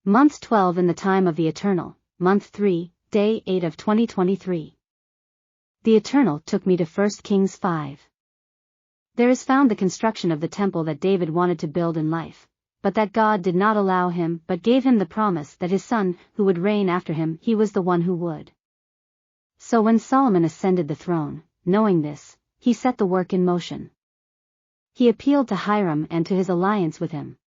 Month 12 in the time of the Eternal, Month 3, Day 8 of 2023. The Eternal took me to 1 Kings 5. There is found the construction of the temple that David wanted to build in life, but that God did not allow him but gave him the promise that his son, who would reign after him, he was the one who would. So when Solomon ascended the throne, knowing this, he set the work in motion. He appealed to Hiram and to his alliance with him.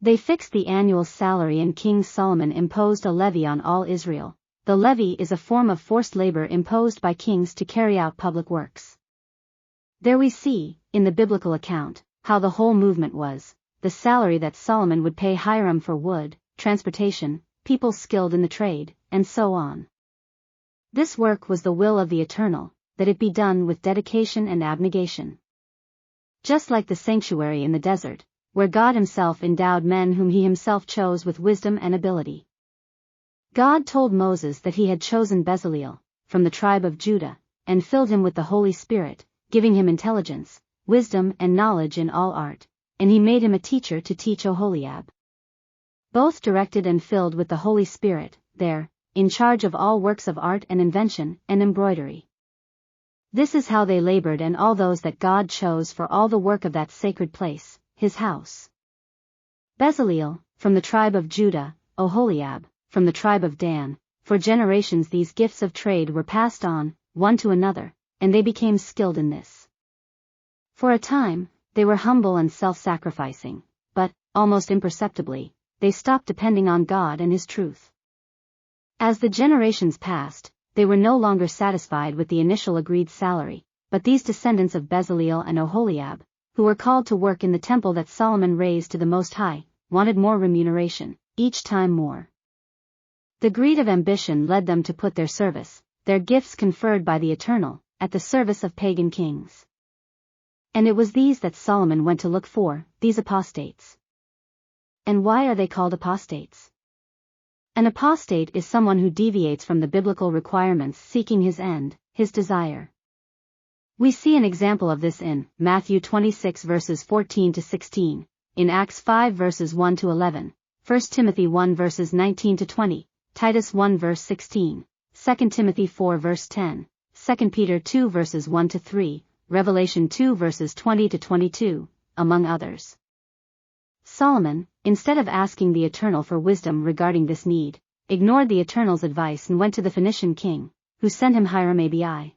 They fixed the annual salary and King Solomon imposed a levy on all Israel. The levy is a form of forced labor imposed by kings to carry out public works. There we see, in the biblical account, how the whole movement was, the salary that Solomon would pay Hiram for wood, transportation, people skilled in the trade, and so on. This work was the will of the Eternal, that it be done with dedication and abnegation. Just like the sanctuary in the desert, where God himself endowed men whom he himself chose with wisdom and ability. God told Moses that he had chosen Bezaleel, from the tribe of Judah, and filled him with the Holy Spirit, giving him intelligence, wisdom and knowledge in all art, and he made him a teacher to teach Oholiab. Both directed and filled with the Holy Spirit, there, in charge of all works of art and invention and embroidery. This is how they labored and all those that God chose for all the work of that sacred place, his house. Bezaleel, from the tribe of Judah, Oholiab, from the tribe of Dan, for generations these gifts of trade were passed on, one to another, and they became skilled in this. For a time, they were humble and self-sacrificing, but, almost imperceptibly, they stopped depending on God and his truth. As the generations passed, they were no longer satisfied with the initial agreed salary, but these descendants of Bezaleel and Oholiab, who were called to work in the temple that Solomon raised to the Most High, wanted more remuneration, each time more. The greed of ambition led them to put their service, their gifts conferred by the Eternal, at the service of pagan kings. And it was these that Solomon went to look for, these apostates. And why are they called apostates? An apostate is someone who deviates from the biblical requirements seeking his end, his desire. We see an example of this in Matthew 26 verses 14 to 16, in Acts 5 verses 1 to 11, 1 Timothy 1 verses 19 to 20, Titus 1 verse 16, 2 Timothy 4 verse 10, 2 Peter 2 verses 1 to 3, Revelation 2 verses 20 to 22, among others. Solomon, instead of asking the Eternal for wisdom regarding this need, ignored the Eternal's advice and went to the Phoenician king, who sent him Hiram Abi.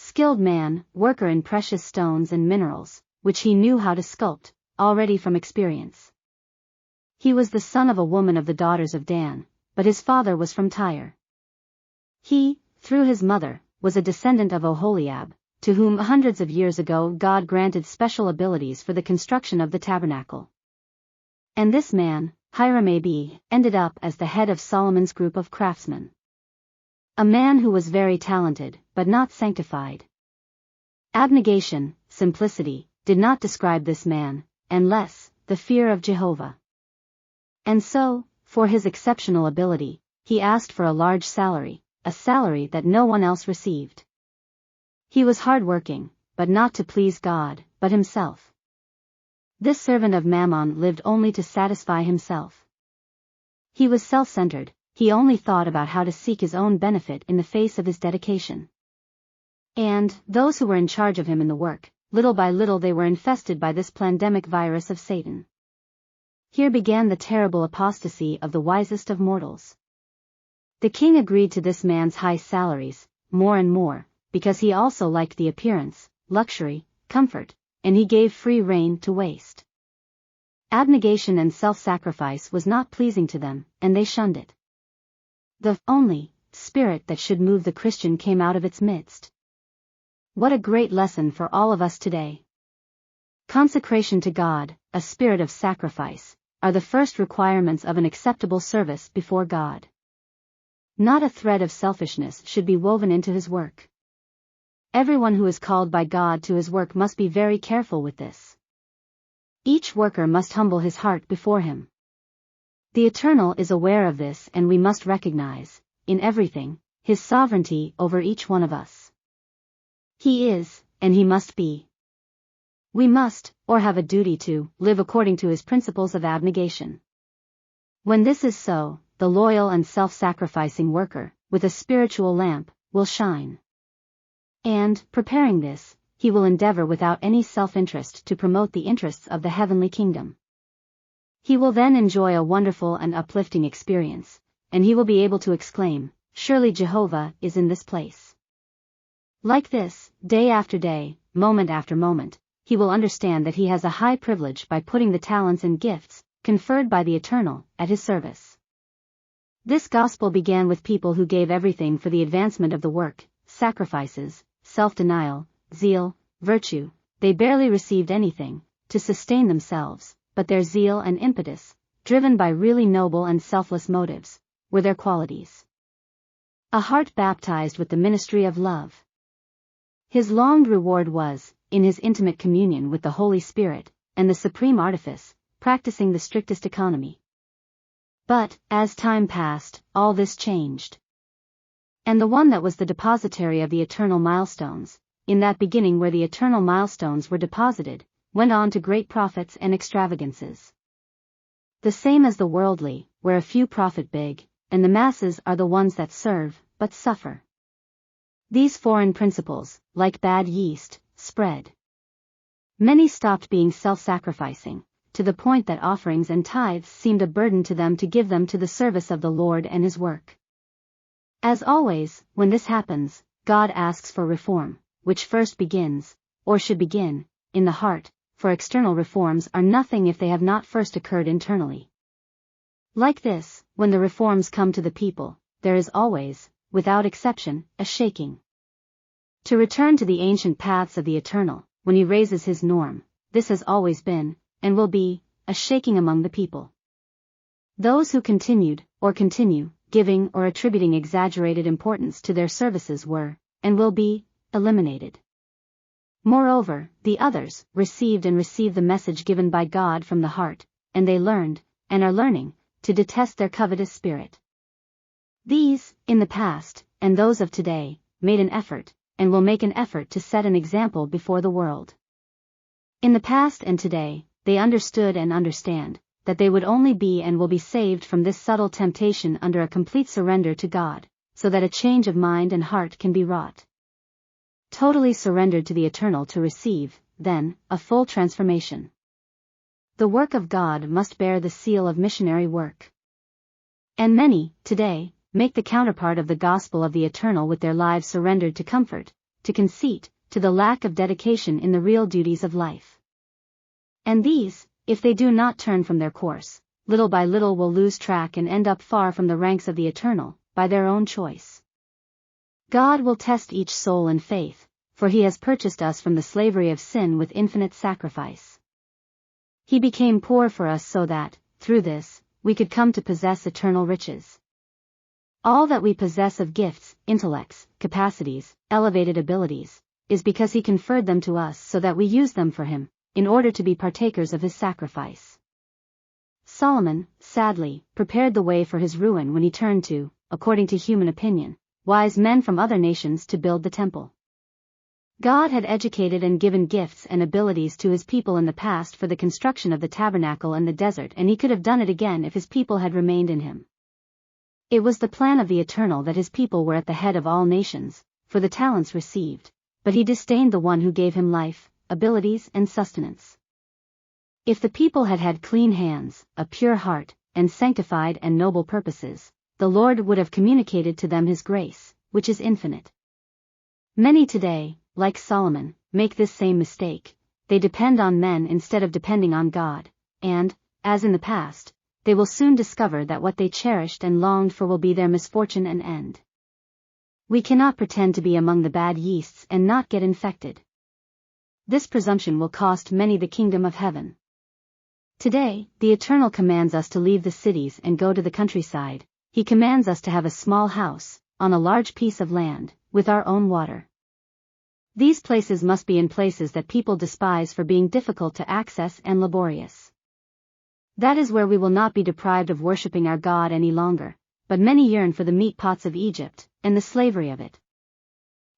Skilled man, worker in precious stones and minerals, which he knew how to sculpt, already from experience. He was the son of a woman of the daughters of Dan, but his father was from Tyre. He, through his mother, was a descendant of Oholiab, to whom hundreds of years ago God granted special abilities for the construction of the tabernacle. And this man, Hiram Abi, ended up as the head of Solomon's group of craftsmen. A man who was very talented, but not sanctified. Abnegation, simplicity, did not describe this man, and less, the fear of Jehovah. And so, for his exceptional ability, he asked for a large salary, a salary that no one else received. He was hard-working, but not to please God, but himself. This servant of Mammon lived only to satisfy himself. He was self-centered. He only thought about how to seek his own benefit in the face of his dedication. And, those who were in charge of him in the work, little by little they were infested by this pandemic virus of Satan. Here began the terrible apostasy of the wisest of mortals. The king agreed to this man's high salaries, more and more, because he also liked the appearance, luxury, comfort, and he gave free rein to waste. Abnegation and self-sacrifice was not pleasing to them, and they shunned it. The only spirit that should move the Christian came out of its midst. What a great lesson for all of us today. Consecration to God, a spirit of sacrifice, are the first requirements of an acceptable service before God. Not a thread of selfishness should be woven into his work. Everyone who is called by God to his work must be very careful with this. Each worker must humble his heart before him. The Eternal is aware of this and we must recognize, in everything, his sovereignty over each one of us. He is, and he must be. We must, or have a duty to, live according to his principles of abnegation. When this is so, the loyal and self-sacrificing worker, with a spiritual lamp, will shine. And, preparing this, he will endeavor without any self-interest to promote the interests of the heavenly kingdom. He will then enjoy a wonderful and uplifting experience, and he will be able to exclaim, "Surely Jehovah is in this place." Like this, day after day, moment after moment, he will understand that he has a high privilege by putting the talents and gifts, conferred by the Eternal, at his service. This gospel began with people who gave everything for the advancement of the work, sacrifices, self-denial, zeal, virtue. They barely received anything, to sustain themselves, but their zeal and impetus, driven by really noble and selfless motives, were their qualities. A heart baptized with the ministry of love. His longed reward was, in his intimate communion with the Holy Spirit, and the supreme artifice, practicing the strictest economy. But, as time passed, all this changed. And the one that was the depositary of the eternal milestones, in that beginning where the eternal milestones were deposited, went on to great profits and extravagances. The same as the worldly, where a few profit big, and the masses are the ones that serve, but suffer. These foreign principles, like bad yeast, spread. Many stopped being self-sacrificing, to the point that offerings and tithes seemed a burden to them to give them to the service of the Lord and his work. As always, when this happens, God asks for reform, which first begins, or should begin, in the heart, for external reforms are nothing if they have not first occurred internally. Like this, when the reforms come to the people, there is always, without exception, a shaking. To return to the ancient paths of the Eternal, when he raises his norm, this has always been, and will be, a shaking among the people. Those who continued, or continue, giving or attributing exaggerated importance to their services were, and will be, eliminated. Moreover, the others received the message given by God from the heart, and they learned, and are learning, to detest their covetous spirit. These, in the past, and those of today, made an effort, and will make an effort to set an example before the world. In the past and today, they understood and understand, that they would only be and will be saved from this subtle temptation under a complete surrender to God, so that a change of mind and heart can be wrought. Totally surrendered to the Eternal to receive, then, a full transformation. The work of God must bear the seal of missionary work. And many, today, make the counterpart of the gospel of the Eternal with their lives surrendered to comfort, to conceit, to the lack of dedication in the real duties of life. And these, if they do not turn from their course, little by little will lose track and end up far from the ranks of the Eternal, by their own choice. God will test each soul in faith, for he has purchased us from the slavery of sin with infinite sacrifice. He became poor for us so that, through this, we could come to possess eternal riches. All that we possess of gifts, intellects, capacities, elevated abilities, is because he conferred them to us so that we use them for him, in order to be partakers of his sacrifice. Solomon, sadly, prepared the way for his ruin when he turned to, according to human opinion, wise men from other nations to build the temple. God had educated and given gifts and abilities to his people in the past for the construction of the tabernacle in the desert, and he could have done it again if his people had remained in him. It was the plan of the Eternal that his people were at the head of all nations, for the talents received, but he disdained the one who gave him life, abilities and sustenance. If the people had had clean hands, a pure heart, and sanctified and noble purposes, the Lord would have communicated to them his grace, which is infinite. Many today, like Solomon, make this same mistake. They depend on men instead of depending on God, and, as in the past, they will soon discover that what they cherished and longed for will be their misfortune and end. We cannot pretend to be among the bad yeasts and not get infected. This presumption will cost many the kingdom of heaven. Today, the Eternal commands us to leave the cities and go to the countryside. He commands us to have a small house, on a large piece of land, with our own water. These places must be in places that people despise for being difficult to access and laborious. That is where we will not be deprived of worshipping our God any longer, but many yearn for the meat pots of Egypt, and the slavery of it.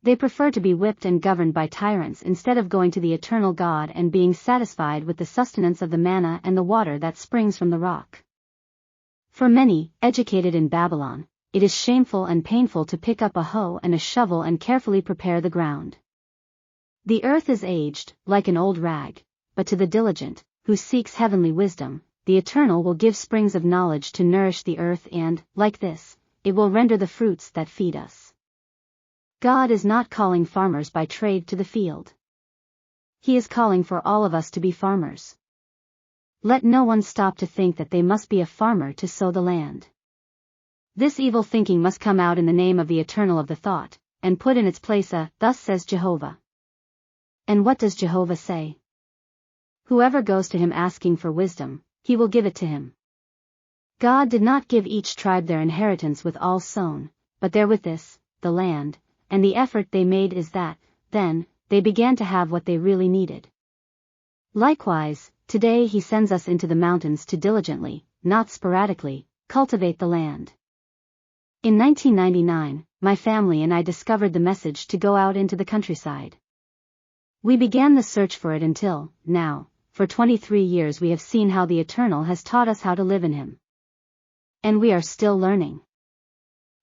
They prefer to be whipped and governed by tyrants instead of going to the eternal God and being satisfied with the sustenance of the manna and the water that springs from the rock. For many, educated in Babylon, it is shameful and painful to pick up a hoe and a shovel and carefully prepare the ground. The earth is aged, like an old rag, but to the diligent, who seeks heavenly wisdom, the Eternal will give springs of knowledge to nourish the earth and, like this, it will render the fruits that feed us. God is not calling farmers by trade to the field. He is calling for all of us to be farmers. Let no one stop to think that they must be a farmer to sow the land. This evil thinking must come out in the name of the Eternal of the thought, and put in its place a, "Thus says Jehovah." And what does Jehovah say? Whoever goes to him asking for wisdom, he will give it to him. God did not give each tribe their inheritance with all sown, but there with this, the land, and the effort they made is that, then, they began to have what they really needed. Likewise, today he sends us into the mountains to diligently, not sporadically, cultivate the land. In 1999, my family and I discovered the message to go out into the countryside. We began the search for it until, now, for 23 years we have seen how the Eternal has taught us how to live in him. And we are still learning.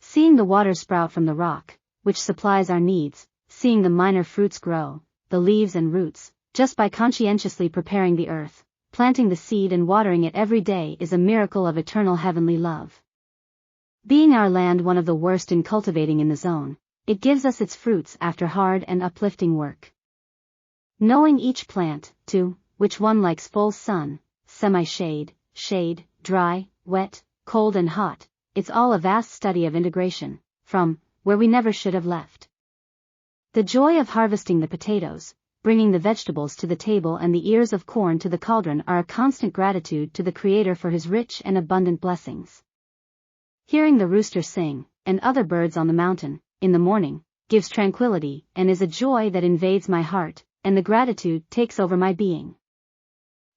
Seeing the water sprout from the rock, which supplies our needs, seeing the minor fruits grow, the leaves and roots, just by conscientiously preparing the earth, planting the seed and watering it every day is a miracle of eternal heavenly love. Being our land one of the worst in cultivating in the zone, it gives us its fruits after hard and uplifting work. Knowing each plant, too, which one likes full sun, semi-shade, shade, dry, wet, cold and hot, it's all a vast study of integration, from where we never should have left. The joy of harvesting the potatoes, bringing the vegetables to the table and the ears of corn to the cauldron are a constant gratitude to the Creator for his rich and abundant blessings. Hearing the rooster sing, and other birds on the mountain, in the morning, gives tranquility and is a joy that invades my heart, and the gratitude takes over my being.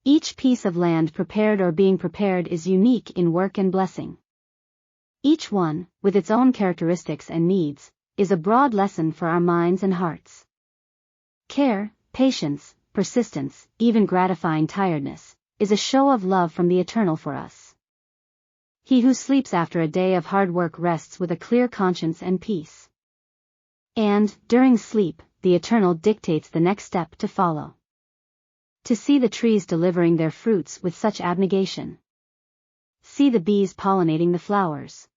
Each piece of land prepared or being prepared is unique in work and blessing. Each one, with its own characteristics and needs, is a broad lesson for our minds and hearts. Care, patience, persistence, even gratifying tiredness, is a show of love from the Eternal for us. He who sleeps after a day of hard work rests with a clear conscience and peace. And, during sleep, the Eternal dictates the next step to follow. To see the trees delivering their fruits with such abnegation. See the bees pollinating the flowers.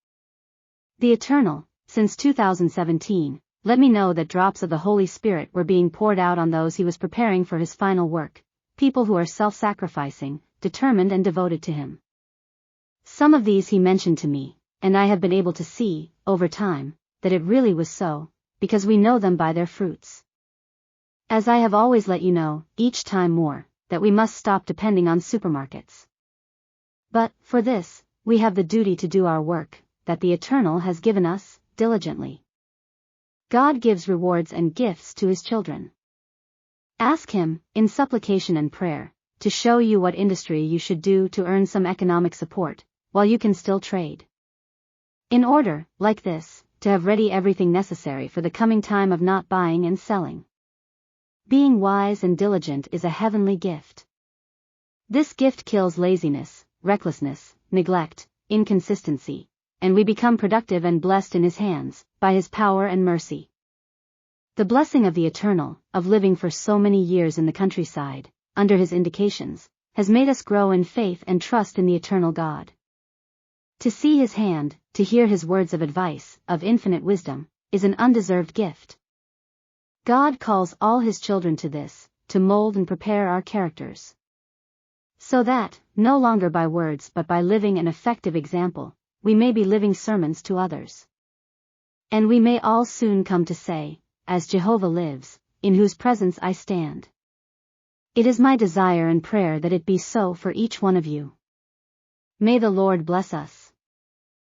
The Eternal, since 2017, let me know that drops of the Holy Spirit were being poured out on those he was preparing for his final work, people who are self-sacrificing, determined and devoted to him. Some of these he mentioned to me, and I have been able to see, over time, that it really was so, because we know them by their fruits. As I have always let you know, each time more, that we must stop depending on supermarkets. But, for this, we have the duty to do our work, that the Eternal has given us, diligently. God gives rewards and gifts to his children. Ask him, in supplication and prayer, to show you what industry you should do to earn some economic support, while you can still trade. In order, like this, to have ready everything necessary for the coming time of not buying and selling. Being wise and diligent is a heavenly gift. This gift kills laziness, recklessness, neglect, inconsistency, and we become productive and blessed in his hands, by his power and mercy. The blessing of the Eternal, of living for so many years in the countryside, under his indications, has made us grow in faith and trust in the eternal God. To see his hand, to hear his words of advice, of infinite wisdom, is an undeserved gift. God calls all his children to this, to mold and prepare our characters. So that, no longer by words but by living an effective example, we may be living sermons to others. And we may all soon come to say, as Jehovah lives, in whose presence I stand. It is my desire and prayer that it be so for each one of you. May the Lord bless us.